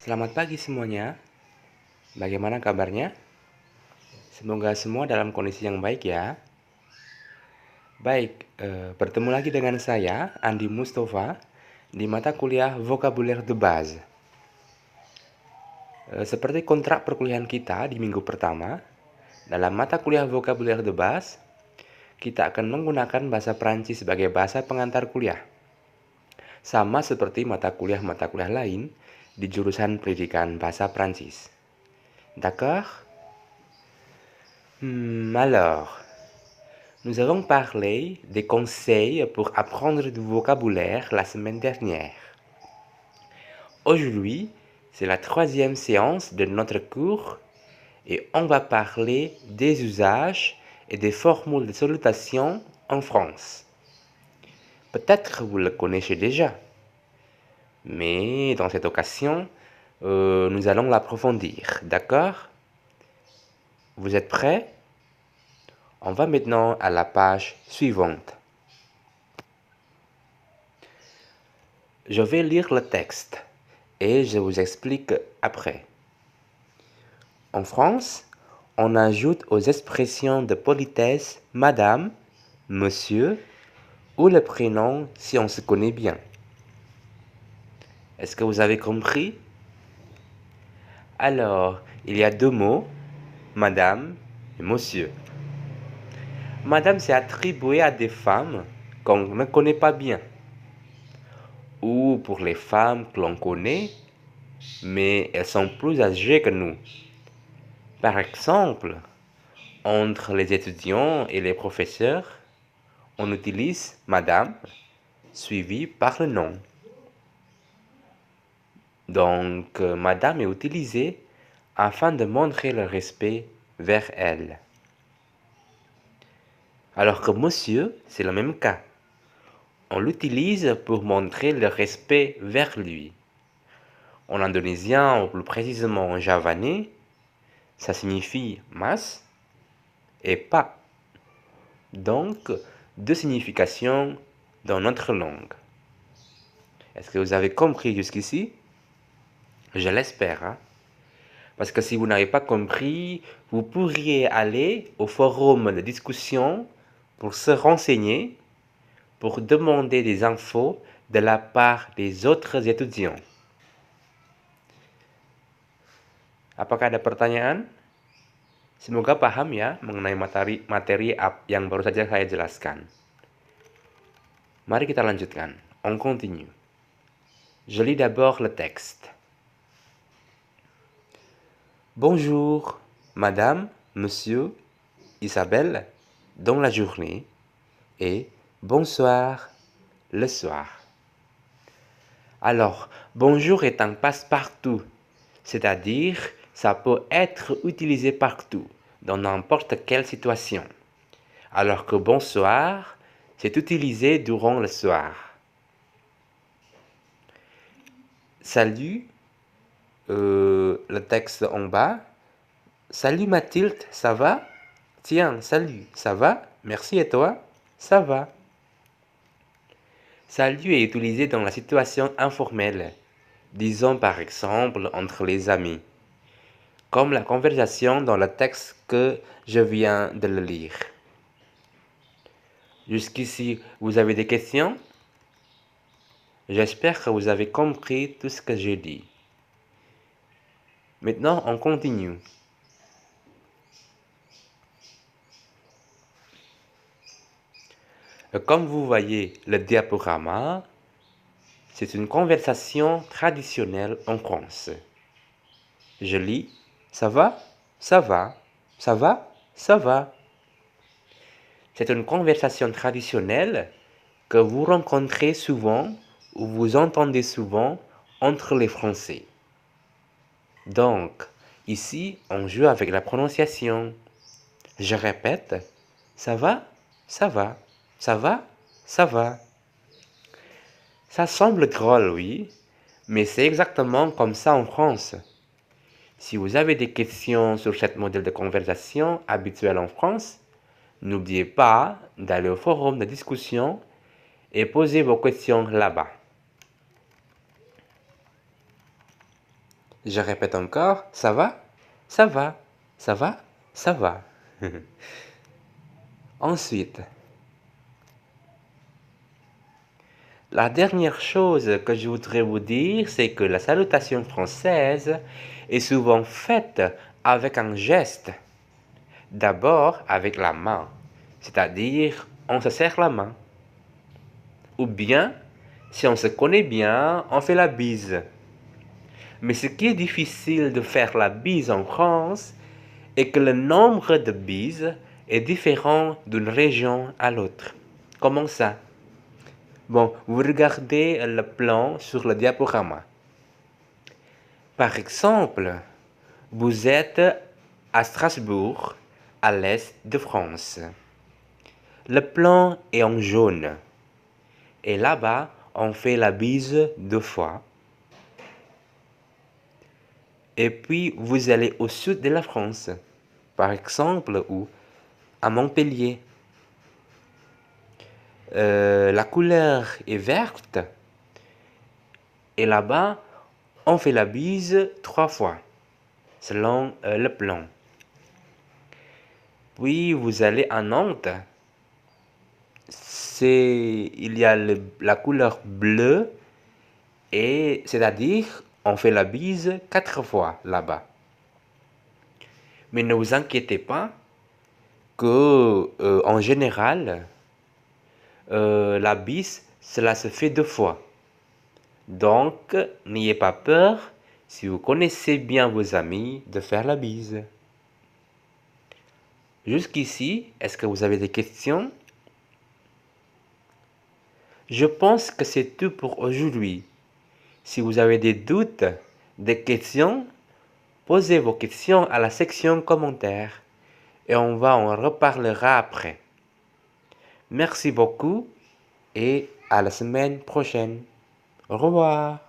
Selamat pagi semuanya. Bagaimana kabarnya? Semoga semua dalam kondisi yang baik ya. Baik, bertemu lagi dengan saya, Andi Mustafa, di mata kuliah Vocabulaire de Base. Seperti kontrak perkuliahan kita di minggu pertama, dalam mata kuliah Vocabulaire de Base, kita akan menggunakan bahasa Prancis sebagai bahasa pengantar kuliah. Sama seperti mata kuliah lain di jurusan pendidikan bahasa Prancis. D'accord? Alors, nous avons parlé des conseils pour apprendre du vocabulaire la semaine dernière. Aujourd'hui, c'est la 3e séance de notre cours et on va parler des usages et des formules de salutation en France. Peut-être vous le connaissez déjà, mais dans cette occasion, nous allons l'approfondir, d'accord? Vous êtes prêts? On va maintenant à la page suivante. Je vais lire le texte et je vous explique après. En France, on ajoute aux expressions de politesse madame, monsieur ou le prénom si on se connaît bien. Est-ce que vous avez compris? Alors, il y a 2 mots, madame et monsieur. Madame, c'est attribué à des femmes qu'on ne connaît pas bien, ou pour les femmes que l'on connaît, mais elles sont plus âgées que nous. Par exemple, entre les étudiants et les professeurs, on utilise madame suivi par le nom. Donc, madame est utilisée afin de montrer le respect vers elle. Alors que monsieur, c'est le même cas. On l'utilise pour montrer le respect vers lui. En indonésien, ou plus précisément en javanais, ça signifie mas et pas. Donc, 2 significations dans notre langue. Est-ce que vous avez compris jusqu'ici? Je l'espère, hein? Parce que si vous n'avez pas compris, vous pourriez aller au forum de discussion pour se renseigner, pour demander des infos de la part des autres étudiants. Apakah ada pertanyaan? Semoga paham ya mengenai materi yang baru saja saya jelaskan. Mari kita lanjutkan. On continue. Je lis d'abord le texte. Bonjour, madame, monsieur, Isabelle, dans la journée, et bonsoir, le soir. Alors, bonjour est un passe-partout, c'est-à-dire ça peut être utilisé partout, dans n'importe quelle situation. Alors que bonsoir, c'est utilisé durant le soir. Salut, le texte en bas. Salut Mathilde, ça va? Tiens, salut, ça va? Merci et toi? Ça va. Salut est utilisé dans la situation informelle, disons par exemple entre les amis, comme la conversation dans le texte que je viens de le lire. Jusqu'ici, vous avez des questions? J'espère que vous avez compris tout ce que j'ai dit. Maintenant, on continue. Comme vous voyez le diaporama, c'est une conversation traditionnelle en France. Je lis, ça va? Ça va? Ça va? Ça va? C'est une conversation traditionnelle que vous rencontrez souvent ou vous entendez souvent entre les Français. Donc, ici, on joue avec la prononciation. Je répète, ça va? Ça va? Ça va? Ça va? Ça semble drôle, oui, mais c'est exactement comme ça en France. Si vous avez des questions sur ce modèle de conversation habituel en France, n'oubliez pas d'aller au forum de discussion et poser vos questions là-bas. Je répète encore, ça va? Ça va? Ça va? Ça va. Ensuite, la dernière chose que je voudrais vous dire, c'est que la salutation française est souvent faite avec un geste. D'abord avec la main, c'est-à-dire on se serre la main. Ou bien, si on se connaît bien, on fait la bise. Mais ce qui est difficile de faire la bise en France est que le nombre de bises est différent d'une région à l'autre. Comment ça? Bon, vous regardez le plan sur le diaporama. Par exemple, vous êtes à Strasbourg, à l'est de France. Le plan est en jaune. Et là-bas, on fait la bise 2 fois. Et puis, vous allez au sud de la France. Par exemple, où? À Montpellier. La couleur est verte. Et là-bas, on fait la bise 3 fois, selon le plan. Puis, vous allez à Nantes. Il y a la couleur bleue. Et c'est-à-dire, on fait la bise 4 fois là-bas. Mais ne vous inquiétez pas que, en général, la bise, cela se fait 2 fois. Donc, n'ayez pas peur, si vous connaissez bien vos amis, de faire la bise. Jusqu'ici, est-ce que vous avez des questions? Je pense que c'est tout pour aujourd'hui. Si vous avez des doutes, des questions, posez vos questions à la section commentaires et on en reparlera après. Merci beaucoup et à la semaine prochaine. Au revoir.